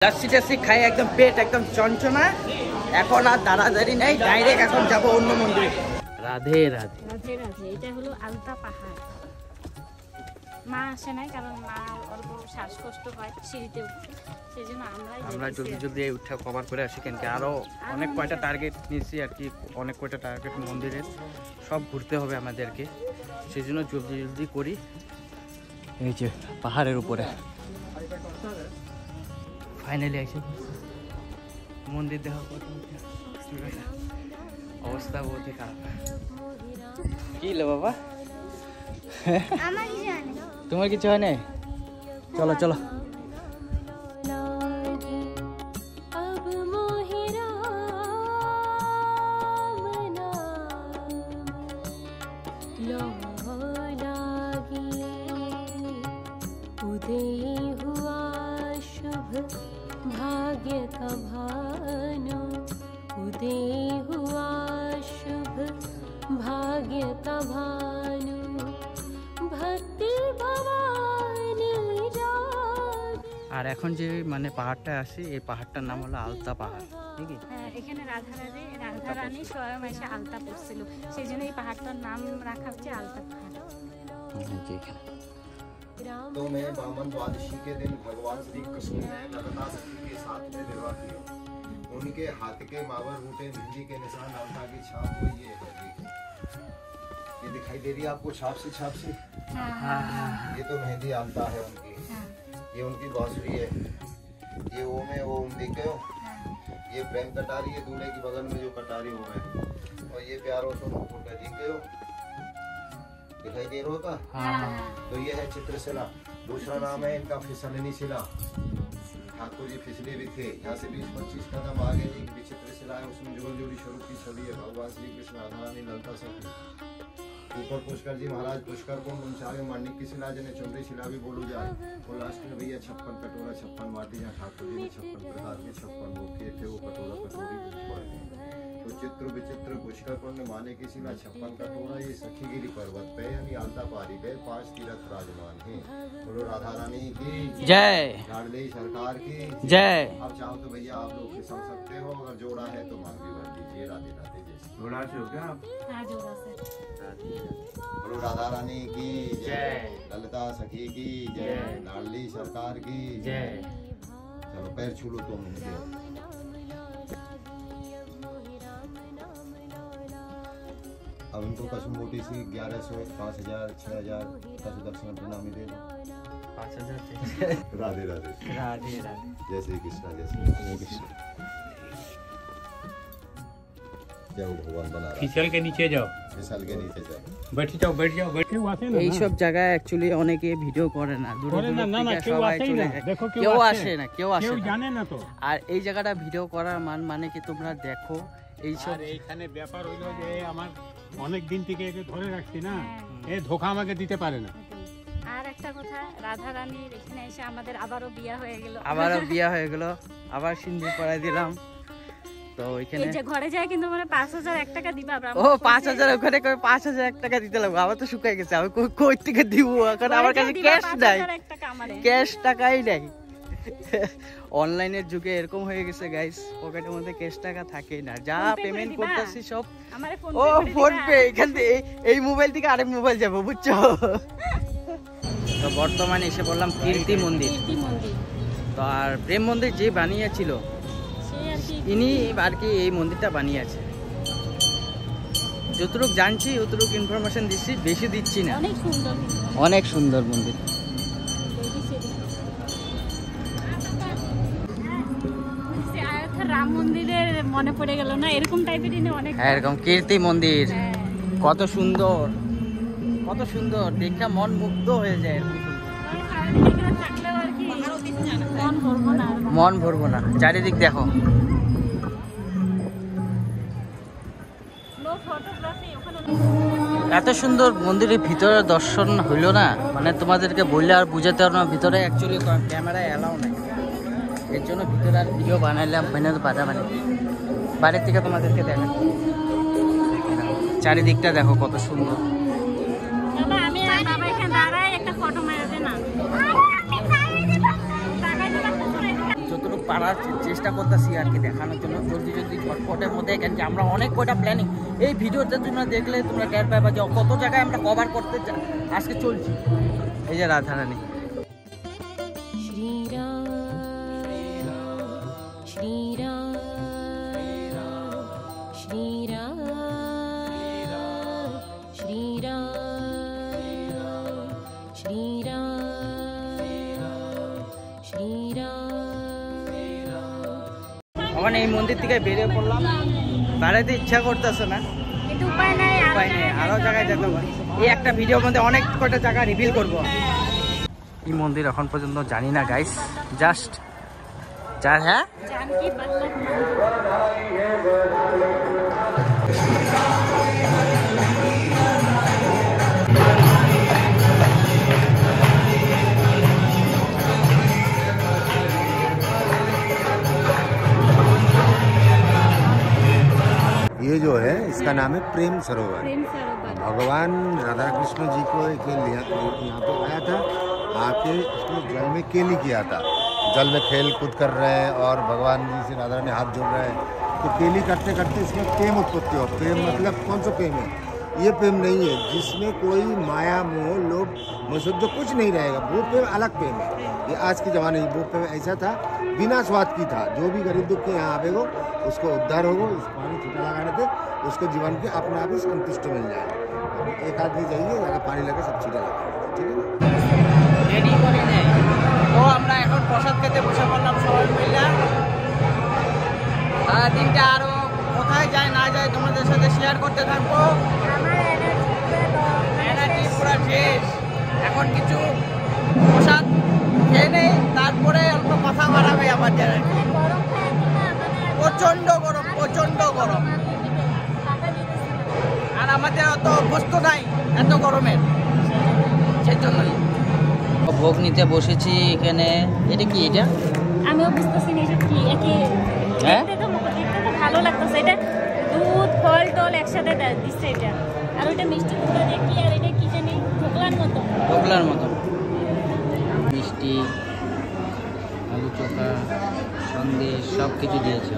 लस्सी टस्सी खाई एकदम पेट एकदम चंचना এখন আর দাঁড়াদাঁড়ি নেই ডাইরেক্ট এখন যাব অন্য মন্দিরে। রাধে রাধে রাধে রাধে। এটা হলো আলতা পাহাড়। মা আসে নাই কারণ মা অল্প শ্বাসকষ্ট হয় সিঁড়িতে উঠতে, সেজন্য আমরা জলদি জলদি উঠে কভার করে আসি, কেন কি আরো অনেক কয়টা টার্গেট নিয়েছি আর কি, অনেক কয়টা টার্গেট মন্দিরের সব ঘুরতে হবে আমাদেরকে, সেজন্য জলদি জলদি করি। এই যে পাহাড়ের উপরে ফাইনালি আসি মন্দির দেখা অবস্থা বহুতই খারাপ। কি লো বাবা, তোমার কিছু হয় নাই? চলো চলো। भाग्य का भानु उदय हुआ शुभ भाग्य का भानु भक्ति भवानी আর এখন যে মানে পাহাড়টা আসি, এই পাহাড়টার নাম হলো আলতা পাহাড়। ঠিক আছে, এখানে রাধা রানী স্বয়ং এসে আলতা পড়ছিল, সেই জন্য এই পাহাড়টার নাম রাখা হচ্ছে আলতা পাহাড়। तो मैं बामन द्वादशी के दिन भगवान श्री कृष्ण ने ललिता सखी के साथ में विवाह किया। उनके हाथ के मावर बूटे मेहंदी के निशान आलता की छाप हुई ये है, ये दिखाई दे रही है आपको छाप से ये तो मेहंदी आलता है उनकी, ये उनकी बांसुरी है, ये ओम है ओम देखे हो, ये प्रेम कटारी है दूल्हे की बगल में जो कटारी वो है, और ये प्यारो तो मुकुट है देखे हो, दिखाई दे रहा होता। तो ये है चित्रशिला। दूसरा नाम है इनका फिसलनी शिला। ठाकुर जी फिसले भी थे, यहाँ से 20-25 कदम आगे एक विचित्र शिला है, उसमें जोड़ जोड़ी स्वरूप की छवि है भगवान श्री कृष्ण राधा रानी ललिता सखी। ऊपर पुष्कर जी महाराज पुष्कर को मुंचावे मांडलिक की शिला जिन्हें चुनरी शिला भी बोलू जाए। और लास्ट में भैया 56 कटोरा 56 माटी, जहाँ ठाकुर जी ने 56 प्रकार के 56 भोग किए थे, वो कटोरा कटोरी तो चित्र विचित्र पुष्कर पुण्य माने की शिला 56 कटोरा, ये सखीगिरी पर्वत पे यानी आलता पारी पे 5 तीर्थ राजमान है। बोलो राधा रानी की जय, लाडली सरकार की जय। आप चाहो तो भैया आप लोग फिसल सकते हो, अगर जोड़ा है तो मांग भी भर दीजिए। राधे राधे। जैसे जोड़ा से हो क्या आप? हाँ, जोड़ा से। बोलो राधा रानी की जय, ललिता सखी की जय, लाडली सरकार की जय। चलो पैर छू लो तुम मुझे। अब इनको कसम मोटी सी 1100 5000 6000 कसम दक्षिणा प्रणामी दे दो। 5000 राधे राधे राधे राधे। जय श्री कृष्ण जय श्री कृष्ण। जय हो भगवान बना। फिसल के नीचे जाओ, फिसल के नीचे जाओ, बैठ जाओ बैठ जाओ बैठ जाओ। এই সব জায়গায় অ্যাকচুয়ালি অনেকে ভিডিও করে না, দূরে দূরে থেকে সবাই চলে যায়, কেউ আসে না, কেউ জানে না তো। আর এই জায়গাটা ভিডিও করার মানে কি তোমরা দেখো এই সব। আর এইখানে ব্যাপার হইলো যে আমার অনেক দিন থেকে একে ধরে রাখছি না, এই ধোঁকা আমাকে দিতে পারে না। আর একটা কথা, রাধা রানীর এখানে এসে আমাদের আবারও বিয়ে হয়ে গেল, আবার সিঁদুর পরাই দিলাম। তো ওইখানে এই যে ঘরে যায় কিন্তু মানে 5001 টাকা দিবা। ও 5000 ওখানে কই 5001 টাকা দিতে লাগবে, আবার তো শুকাই গেছে, আমি কই থেকে দিব এখন, আমার কাছে ক্যাশ নাই, ক্যাশ টাকাই নাই। অনলাইনের যুগে এরকম হয়ে গেছে গাইস, পকেটের মধ্যে ক্যাশ টাকা থাকেই না, যা পেমেন্ট করতেছি সব ও ফোন পে। এখান থেকে এই মোবাইল থেকে আরেক মোবাইল যাবো, বুঝছো? তো বর্তমানে এসে বললাম কীর্তি মন্দির। তো আর প্রেম মন্দির যে বানিয়েছিল ইনি আর কি এই মন্দিরটা বানিয়েছে, যতটুকু জানছি অতটুকু ইনফরমেশন দিচ্ছি, বেশি দিচ্ছি না। অনেক সুন্দর মন্দির। রাম মন্দিরের মনে পড়ে গেল না, এরকম টাইপের অনেক। এরকম কীর্তি মন্দির কত সুন্দর, কত সুন্দর, দেখে মন মুগ্ধ হয়ে যায়। মন ভরবো না, চারিদিক দেখো। এত সুন্দর মন্দিরের ভিতরে দর্শন হইল না, মানে তোমাদেরকে বললে আর বুঝাতে পারবো না। ভিতরে অ্যাকচুয়ালি ক্যামেরায় অ্যালাউ নাই, এর জন্য ভিতরে আর ভিডিও বানাইলাম মানে বাইরের থেকে তোমাদেরকে দেখা। চারিদিকটা দেখো কত সুন্দর। পারার চেষ্টা করতেছি আর কি দেখানোর জন্য, জলদি জলদি ঝটপটের মধ্যে। কেন কি আমরা অনেক কয়টা প্ল্যানিং এই ভিডিওতে তোমরা দেখলে তোমরা টের পাবা যে কত জায়গায় আমরা কভার করতে আজকে চলছি। এই যে রাধারানী श्रीराम श्रीराम श्रीराम श्रीराम श्रीराम ওখানে এই মন্দির থেকে বেরিয়ে পড়লাম, বেড়াতে ইচ্ছা করতেছে না, কিন্তু উপায় নাই, আরো জায়গায় যেতে পারি। এই একটা ভিডিওর মধ্যে অনেক কয়টা জায়গা রিভিল করব। এই মন্দির এখন পর্যন্ত জানি না গাইস, জাস্ট হ্যাঁ জানকি পাল্লা ये जो है इसका नाम है प्रेम सरोवर। भगवान राधा कृष्ण जी को यहाँ पे आया था, आके उसने जल में केली किया था, जल में खेल कूद कर रहे हैं और भगवान जी से राधा ने हाथ जोड़ रहे हैं, तो केली करते करते इसमें प्रेम उत्पत्ति हो। प्रेम मतलब कौन सा प्रेम है? ये प्रेम नहीं है जिसमें कोई माया मोह लोभ मसद जो कुछ नहीं रहेगा, वो प्रेम अलग प्रेम है। ये आज के ज़माने में वो प्रेम ऐसा था, बिना स्वाद की था। जो भी गरीब दुख के यहाँ आवेगो उसको उद्धार होगो, इस पानी छीटा लगाने से उसको जीवन के अपने आप ही संतुष्ट मिल जाएगा। एक आदमी जाइए जाकर पानी लगे सब छीटा लगा, ठीक है রেডি করে নেয়। তো আমরা এখন প্রসাদ খেতে বসে পড়লাম সবাই মিলে। সারাদিনটা আরো কোথায় যায় না যায় তোমাদের সাথে শেয়ার করতে থাকবো। এনার্জি পুরো শেষ, এখন কিছু প্রসাদ খেয়ে নেই, তারপরে অল্প কথা বাড়াবে আবার যারা। প্রচন্ড গরম, প্রচন্ড গরম, আর আমাদের অত অভ্যস্ত নাই এত গরমের, সেই জন্যই ভোগ নিতে বসেছি এখানে। এটা কি? এটা আমিও বুঝতেছি না এটা কি। হ্যাঁ দেখতে তো ভালো লাগতেছে। এটা দুধ ফল টল একসাথে দিচ্ছে এটা, আর ওইটা মিষ্টি কুমড়া দিয়ে কি, আর এটা কি জানি ঢোকলার মতো, ঢোকলার মতো মিষ্টি, আলু চোখা, সন্দেশ সব কিছু দিয়েছে।